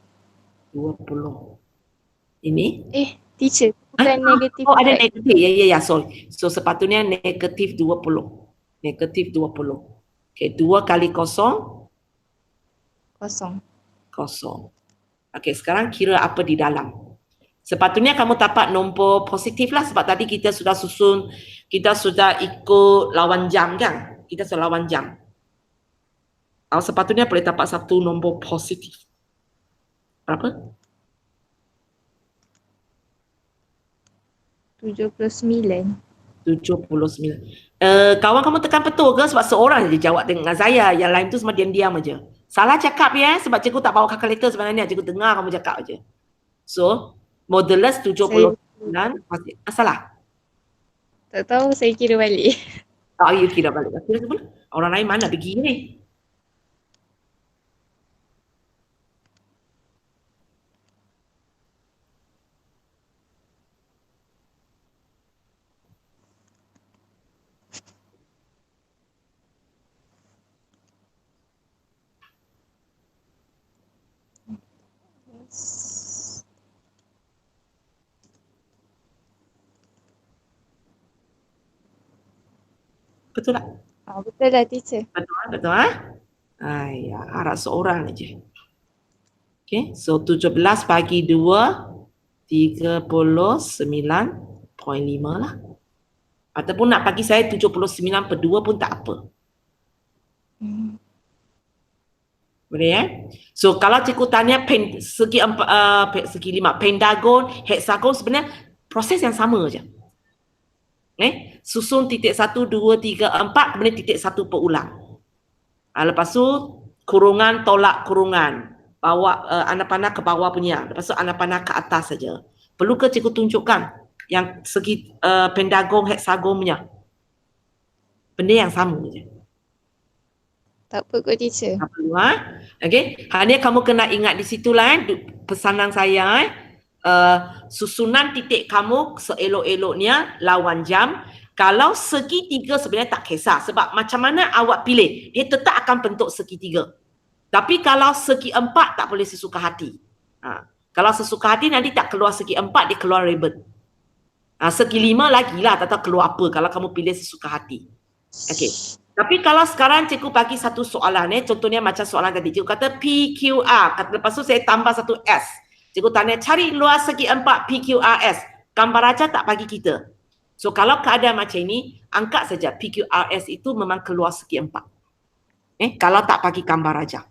20. Ini? Teacher, bukan negatif. Ada negatif. Ya, sorry. So sepatutnya negatif 20. Negatif 20. Okey, 2 kali 0 0. 0. Okey, sekarang kira apa di dalam. Sepatutnya kamu dapat nombor positif lah sebab tadi kita sudah susun, kita sudah ikut lawan jam kan? Kita sudah lawan jam. Sepatutnya boleh dapat satu nombor positif. Berapa? 79. 79. Kawan kamu tekan betul ke? Sebab seorang je jawab dengan saya. Yang lain tu semua diam-diam aja. Salah cakap sebab cikgu tak bawa kalkulator sebenarnya. Cikgu dengar kamu cakap aja. So, modulus 79 pasti salah. Tak tahu, saya kira balik. You kira balik. Kira semula. Orang lain mana pergi ni? Betul tak? Betul lah teacher. Betul harap seorang aja. Okay, so 17 bagi 2 39.5 lah. Ataupun nak bagi saya 79 per 2 pun tak apa. Boleh So kalau cikgu tanya segi 5 pentagon, hexagon sebenarnya proses yang sama je. Susun titik 1, 2, 3, 4 kemudian titik 1 perulang. Lepas tu kurungan tolak kurungan. Bawa anak panah ke bawah punya. Lepas tu anak panah ke atas saja. Perlu ke cikgu tunjukkan yang segi pentagon, hexagon punya? Benda yang sama je. Tak apa kot teacher. Tak perlu Okey, hanya kamu kena ingat di situlah pesanan saya susunan titik kamu seelok-eloknya lawan jam. Kalau segitiga sebenarnya tak kisah sebab macam mana awak pilih, dia tetap akan bentuk segitiga. Tapi kalau segi empat tak boleh sesuka hati. Kalau sesuka hati nanti tak keluar segi empat, dia keluar ribbon. Segi lima lagi lah, tak tahu keluar apa kalau kamu pilih sesuka hati. Okey. Tapi kalau sekarang cikgu bagi satu soalan contohnya macam soalan tadi, cikgu kata PQR, lepas tu saya tambah satu S. Cikgu tanya cari luas segi empat PQRS. Gambar raja tak bagi kita. So kalau keadaan macam ini, angkat saja PQRS itu memang keluar segi empat. Kalau tak bagi gambar raja.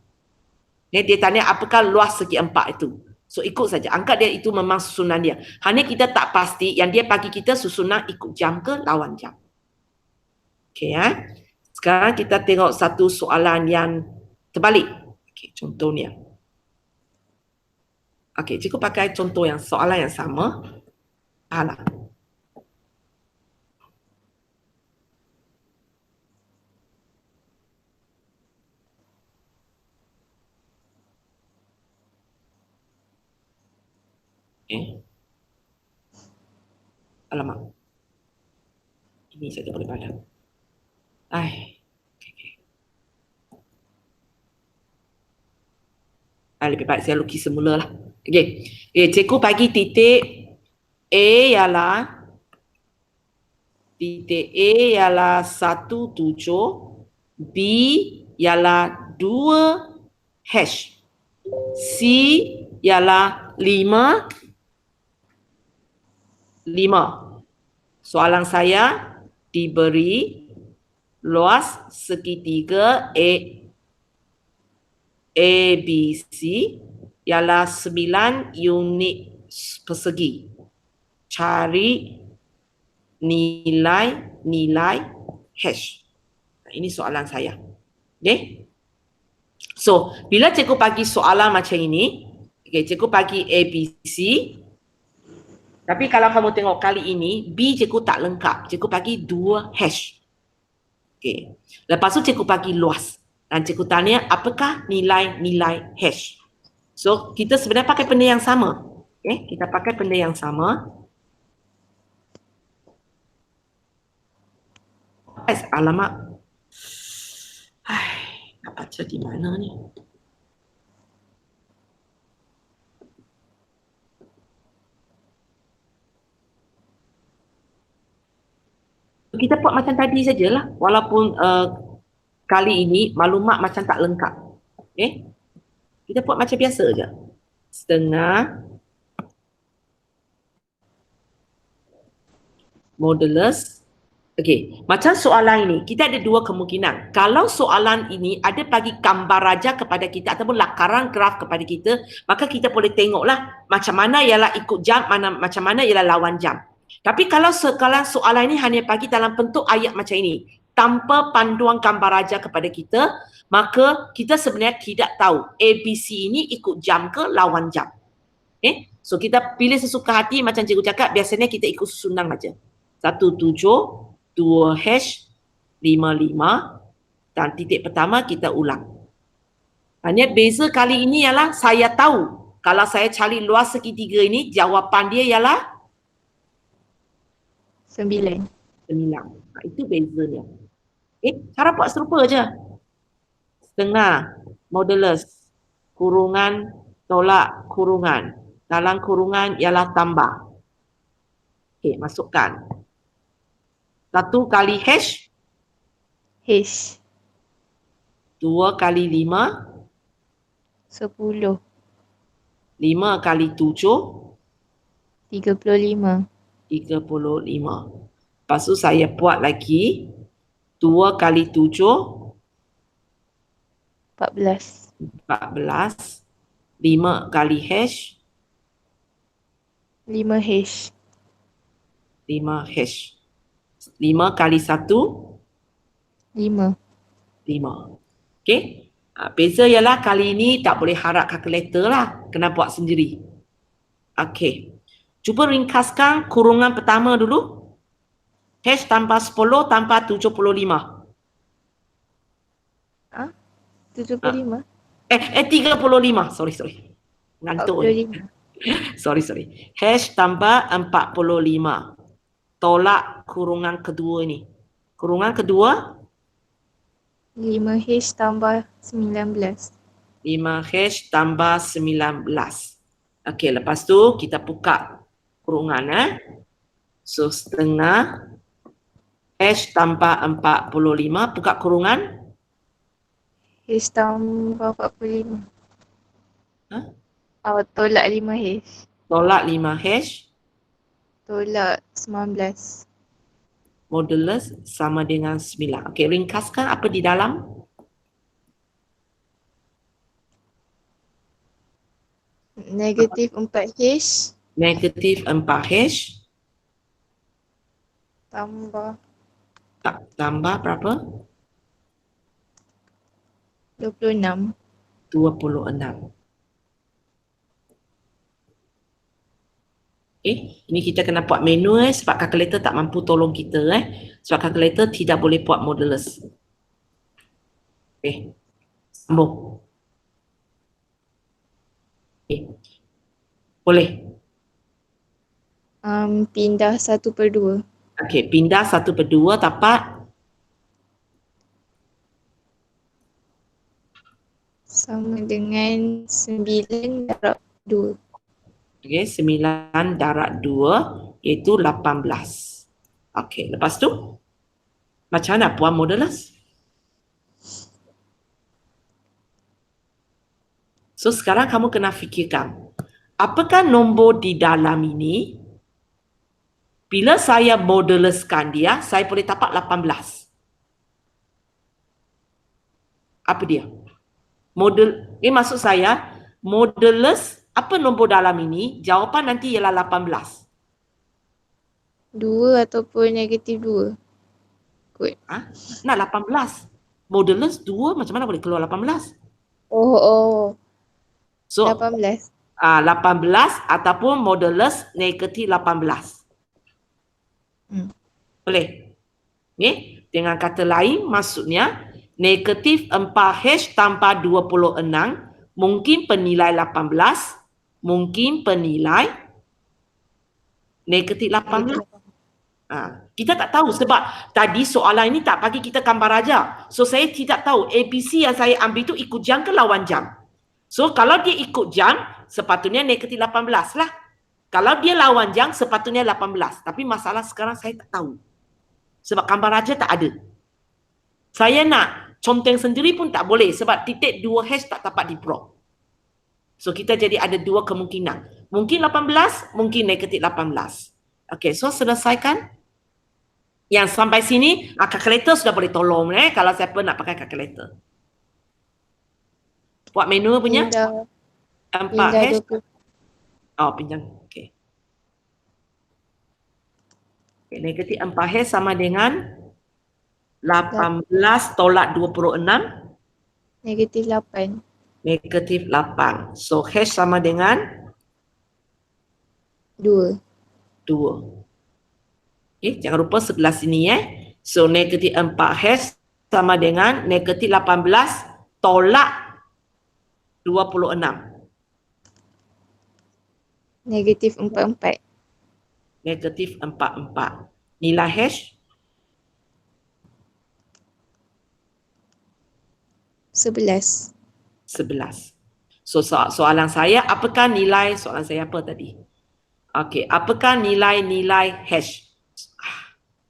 Dia tanya apakah luas segi empat itu. So ikut saja, angkat dia itu memang susunan dia. Hanya kita tak pasti yang dia bagi kita susunan ikut jam ke lawan jam. Okey Sekarang kita tengok satu soalan yang terbalik. Okey, contohnya. Okey, cikgu pakai contoh yang soalan yang sama. Alah. Alamak. Ini saja boleh pandang. Lebih baik saya lukis semula lah. Okey. Cikgu bagi titik A ialah titik A ialah 17, B ialah 2 hash, C ialah 5. Soalan saya diberi luas segitiga ABC ialah 9 unit persegi. Cari nilai hash. Ini soalan saya. Okay. So, bila cikgu bagi soalan macam ini, cikgu bagi ABC. Tapi kalau kamu tengok kali ini, B cikgu tak lengkap. Cikgu bagi 2 hash. Okay. Lepas tu cikgu bagi luas. Dan cikgu tanya, apakah nilai hash? So, kita sebenarnya pakai benda yang sama. Okay. Kita pakai benda yang sama. Alamak. Nak baca di mana ni? Kita buat macam tadi sajalah, walaupun kali ini maklumat macam tak lengkap. Okay? Kita buat macam biasa je. Setengah modulus. Okey, macam soalan ini, kita ada dua kemungkinan. Kalau soalan ini ada bagi gambar raja kepada kita ataupun lakaran graf kepada kita, maka kita boleh tengoklah macam mana ialah ikut jam, macam mana ialah lawan jam. Tapi kalau soalan ini hanya bagi dalam bentuk ayat macam ini, tanpa panduan gambar raja kepada kita, maka kita sebenarnya tidak tahu ABC ini ikut jam ke lawan jam. Okay? So kita pilih sesuka hati macam cikgu cakap, biasanya kita ikut susunan saja. 17, 2 hash, 55 dan titik pertama kita ulang. Hanya beza kali ini ialah saya tahu kalau saya cari luas segitiga ini, jawapan dia ialah 9. Itu bezanya. Cara buat serupa je. Setengah modulus kurungan tolak kurungan. Dalam kurungan ialah tambah. Masukkan. 1 kali hash. 2 kali 5. 10. 5 kali 7. 35. Lepas tu saya buat lagi 2 kali 7. 14. 5 kali hash. 5 hash. 5 kali 1. 5. Okey. Beza ialah kali ini tak boleh harap kalkulator lah. Kena buat sendiri. Okey. Cuba ringkaskan kurungan pertama dulu. Hash tanpa 10 tanpa 75. 75. 35. Sorry. Ngantuk ni. 45. Sorry. Hash tambah 45. Tolak kurungan kedua ni. Kurungan kedua 5H tambah 19. 5 hash tambah 19. Okey, lepas tu kita buka kurungan So setengah hash tambah 45, buka kurungan. H tambah 45. Ha? Tolak 5H. Tolak 5 hash. Tolak 19. Modulus sama dengan 9. Okey, ringkaskan apa di dalam? Negatif 4H Negatif 4 hash. tambah Tambah berapa? 26. 26. Ini kita kena buat manual sebab kalkulator tak mampu tolong kita sebab kalkulator tidak boleh buat modulus. Sambung. Boleh. Pindah 1/2. Okey, pindah 1/2 dapat sama dengan 9/2. okey, 9/2 iaitu 18. Okey, lepas tu macam mana buat modulus? So sekarang kamu kena fikirkan, apakah nombor di dalam ini bila saya moduluskan dia, saya boleh dapat 18. Apa dia? Maksud saya, modulus apa nombor dalam ini? Jawapan nanti ialah 18. 2 ataupun negatif 2. Kot. Nak 18. Modulus 2 macam mana boleh keluar 18? So, 18. 18 ataupun modulus negatif 18. Boleh? Okay? Dengan kata lain, maksudnya negatif 4H tambah 26 mungkin penilai 18, mungkin penilai negatif 18. Kita tak tahu sebab tadi soalan ini tak bagi kita gambar aja. So saya tidak tahu ABC yang saya ambil itu ikut jam ke lawan jam. So kalau dia ikut jam, sepatutnya negatif 18 lah. Kalau dia lawan jam, sepatutnya 18. Tapi masalah sekarang saya tak tahu. Sebab gambar aja tak ada. Saya nak conteng sendiri pun tak boleh sebab titik 2 hash tak dapat di plot. So kita jadi ada dua kemungkinan. Mungkin 18, mungkin negatif 18. Okey, so selesaikan. Yang sampai sini, kalkulator sudah boleh tolong kalau siapa nak pakai kalkulator. Buat menu punya. 4 hash. 20. Pinjam. Okey. Negatif 4 hash sama dengan 18 tolak 26. Negatif 8. Negatif 8. So hash sama dengan 2. Okay, jangan lupa sebelah sini So negatif 4 hash sama dengan negatif 18 tolak 26. Negatif 44. Negatif 44. Nilai hash 11. So soalan saya, apakah nilai, soalan saya apa tadi? Okey, apakah nilai-nilai hash?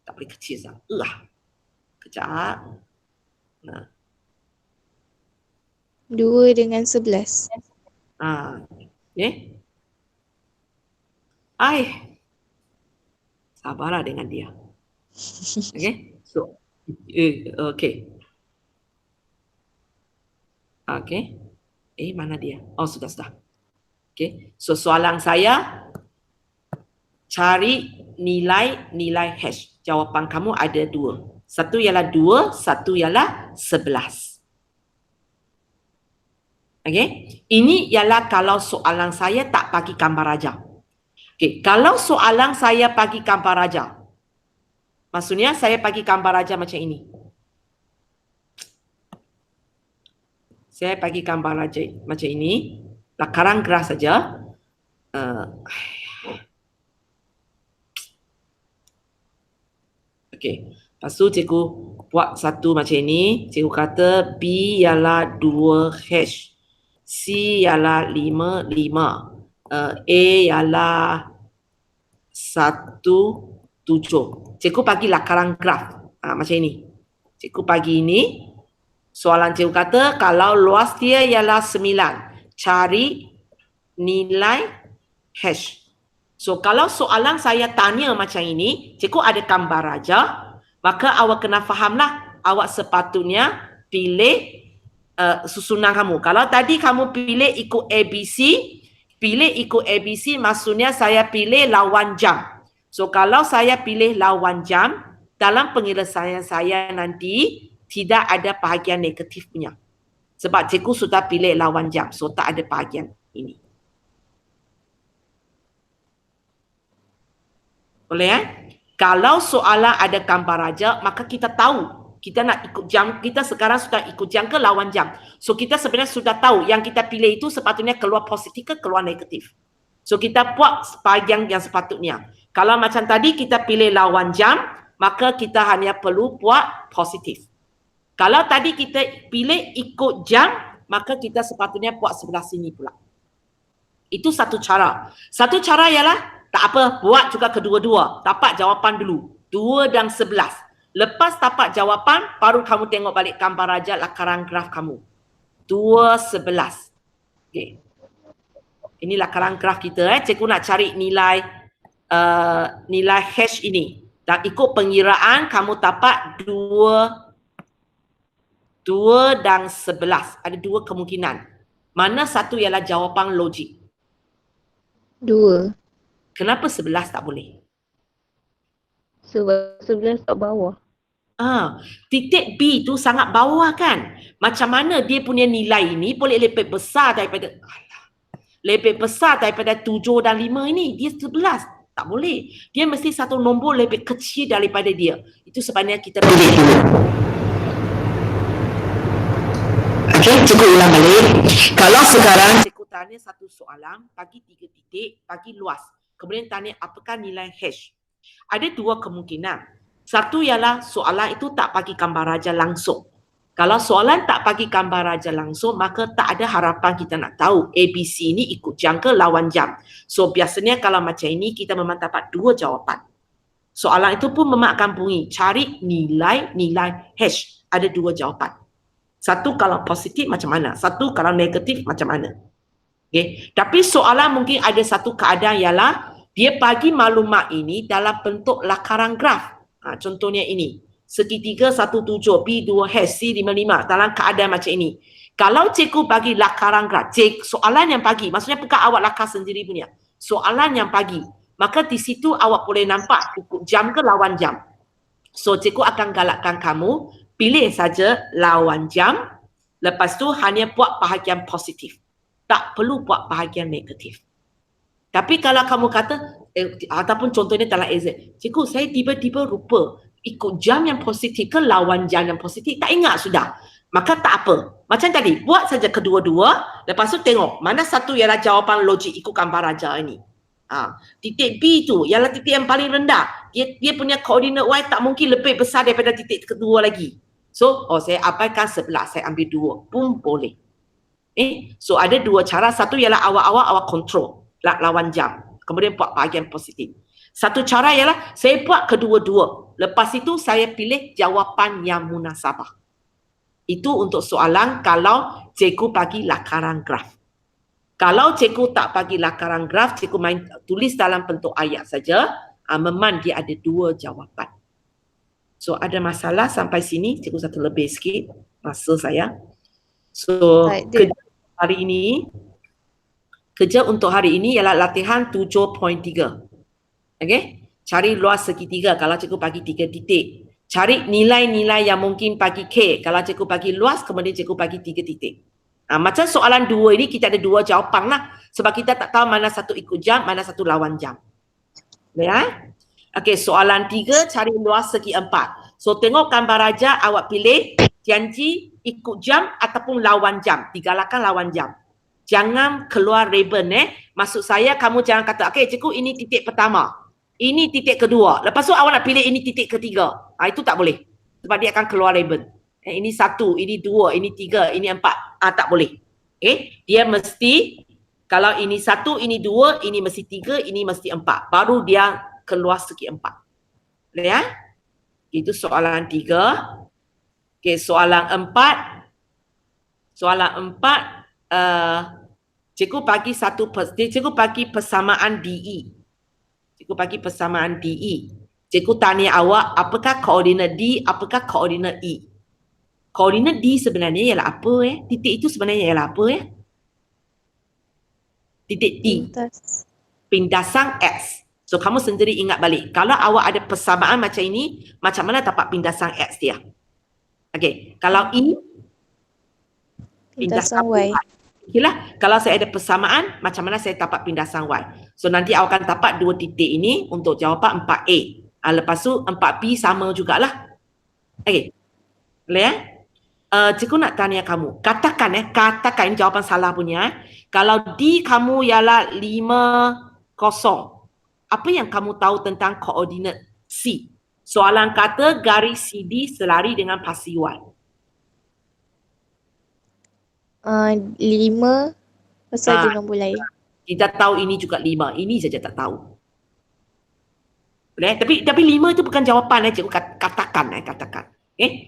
Tak boleh kecil sangat. Kejap. 2 dengan 11. Sabarlah dengan dia. Okey. So, okey. Okey. Mana dia? Sudah. Okey. So soalan saya, cari nilai hash. Jawapan kamu ada 2. Satu ialah 2, satu ialah 11. Okey. Ini ialah kalau soalan saya tak bagi gambar aja. Okey, kalau soalan saya bagi gambar aja. Maksudnya saya bagi gambar aja macam ini. Saya bagi gambar aja macam ini. Lakaran graf saja. Okey. Lepas tu cikgu buat satu macam ini. Cikgu kata B ialah 2H. C ialah 5, 5. A ialah 1, 7. Cikgu bagi lakaran graf. Macam ini. Cikgu bagi ini. Soalan cikgu kata kalau luas dia ialah 9. Cari nilai hash. So kalau soalan saya tanya macam ini, cikgu ada gambar aja, maka awak kena fahamlah awak sepatutnya pilih susunan kamu. Kalau tadi kamu pilih ikut ABC, pilih ikut ABC maksudnya saya pilih lawan jam. So kalau saya pilih lawan jam, dalam penyelesaian saya nanti tidak ada bahagian negatif punya. Sebab cikgu sudah pilih lawan jam, so tak ada bahagian ini. Boleh Kalau soalan ada gambar aja, maka kita tahu kita nak ikut jam, kita sekarang sudah ikut jam ke lawan jam. So kita sebenarnya sudah tahu yang kita pilih itu sepatutnya keluar positif ke keluar negatif. So kita buat bahagian yang sepatutnya. Kalau macam tadi kita pilih lawan jam, maka kita hanya perlu buat positif. Kalau tadi kita pilih ikut jam, maka kita sepatutnya buat sebelah sini pula. Itu satu cara. Satu cara ialah tak apa, buat juga kedua-dua. Dapat jawapan dulu. 2 dan 11. Lepas dapat jawapan, baru kamu tengok balik gambar aja lakaran graf kamu. 2, 11. Okay. Ini lakaran graf kita. Cikgu nak cari nilai nilai hash ini. Dan ikut pengiraan, kamu dapat 2 dan 11. Ada 2 kemungkinan. Mana satu ialah jawapan logik? 2. Kenapa 11 tak boleh? Sebab 11 kat bawah. Titik B tu sangat bawah kan? Macam mana dia punya nilai ini boleh lebih besar daripada lebih besar daripada 7 dan 5 ini? Dia 11. Tak boleh. Dia mesti satu nombor lebih kecil daripada dia. Itu sebabnya kita pilih dulu. Okey, cikgu ulang balik. Kalau sekarang cikgu tanya satu soalan, bagi 3 titik, bagi luas. Kemudian tanya apakah nilai hash. Ada 2 kemungkinan. Satu ialah soalan itu tak bagi gambar raja langsung. Kalau soalan tak bagi gambar raja langsung, maka tak ada harapan kita nak tahu ABC ni ikut jam ke lawan jam. So biasanya kalau macam ini, kita memang dapat 2 jawapan. Soalan itu pun memang akan bunyi, cari nilai hash. Ada 2 jawapan. Satu kalau positif macam mana, satu kalau negatif macam mana. Okay. Tapi soalan mungkin ada satu keadaan ialah dia bagi maklumat ini dalam bentuk lakaran graf. Contohnya ini. Segitiga 17, B2H, C55 dalam keadaan macam ini. Kalau cikgu bagi lakaran graf, soalan yang bagi, maksudnya bukan awak lakar sendiri punya. Soalan yang bagi. Maka di situ awak boleh nampak ikut jam ke lawan jam. So cikgu akan galakkan kamu pilih saja lawan jam. Lepas tu hanya buat bahagian positif. Tak perlu buat bahagian negatif. Tapi kalau kamu kata, ataupun contohnya dalam exam, cikgu saya tiba-tiba lupa ikut jam yang positif ke lawan jam yang positif, tak ingat sudah. Maka tak apa. Macam tadi, buat saja kedua-dua, lepas tu tengok mana satu ialah jawapan logik ikut gambar raja ini. Titik B tu ialah titik yang paling rendah. Dia punya koordinat Y tak mungkin lebih besar daripada titik kedua lagi. So, saya abaikan 11, saya ambil 2 pun boleh. So ada 2 cara. Satu ialah awak kontrol lawan jam. Kemudian buat bahagian positif. Satu cara ialah saya buat kedua-dua. Lepas itu saya pilih jawapan yang munasabah. Itu untuk soalan kalau cikgu bagi lakaran graf. Kalau cikgu tak bagi lakaran graf, cikgu tulis dalam bentuk ayat saja, memang dia ada 2 jawapan. So ada masalah sampai sini, cikgu satu lebih sikit masa saya. So kerja untuk hari ini ialah latihan 7.3. Okey? Cari luas segitiga kalau cikgu bagi 3 titik. Cari nilai-nilai yang mungkin bagi K. Kalau cikgu bagi luas, kemudian cikgu bagi 3 titik. Macam soalan 2 ini kita ada 2 jawapan lah. Sebab kita tak tahu mana satu ikut jam, mana satu lawan jam. Ya? Okey, soalan 3 cari luas segi 4. So tengok gambar raja, awak pilih janji ikut jam ataupun lawan jam. Digalakkan lawan jam. Jangan keluar ribbon Maksud saya kamu jangan kata, okay cikgu ini titik pertama. Ini titik kedua. Lepas tu awak nak pilih ini titik ketiga. Itu tak boleh. Sebab dia akan keluar ribbon. Ini 1, ini 2, ini 3, ini 4. Tak boleh. Dia mesti, kalau ini 1, ini 2, ini mesti 3, ini mesti 4. Baru dia keluar segi 4. Boleh ya? Itu soalan 3. Okay, soalan 4. Soalan 4. Cikgu bagi persamaan DE. Cikgu bagi persamaan DE. Cikgu tanya awak, apakah koordinat D, apakah koordinat E? Koordinat D sebenarnya ialah apa Titik itu sebenarnya ialah apa Titik D. Pindasan X. So kamu sendiri ingat balik. Kalau awak ada persamaan macam ini, macam mana dapat pindasan X dia? Okay. Kalau E, pindasan Y. Okeylah, kalau saya ada persamaan, macam mana saya dapat pindasan Y? So nanti awak akan dapat 2 titik ini untuk jawapan 4A. Lepas tu 4B sama jugalah. Okey. Boleh cikgu nak tanya kamu. Katakan ini jawapan salah punya. Kalau D kamu ialah 5, 0. Apa yang kamu tahu tentang koordinat C? Soalan kata garis CD selari dengan pasi Y. 5 pasal dia nombor lain. Kita tahu ini juga 5. Ini saja tak tahu. Boleh? Tapi 5 itu bukan jawapan cikgu katakan.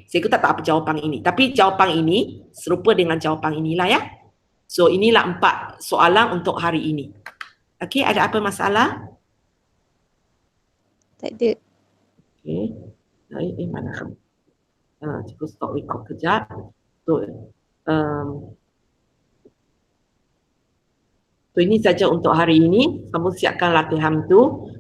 Cikgu tak tahu apa jawapan ini. Tapi jawapan ini serupa dengan jawapan inilah ya. So inilah 4 soalan untuk hari ini. Okey, ada apa masalah? Tak ada. Okey. Mana kamu? Cikgu stop record kejap. So ini saja untuk hari ini. Kamu siapkan latihan tu.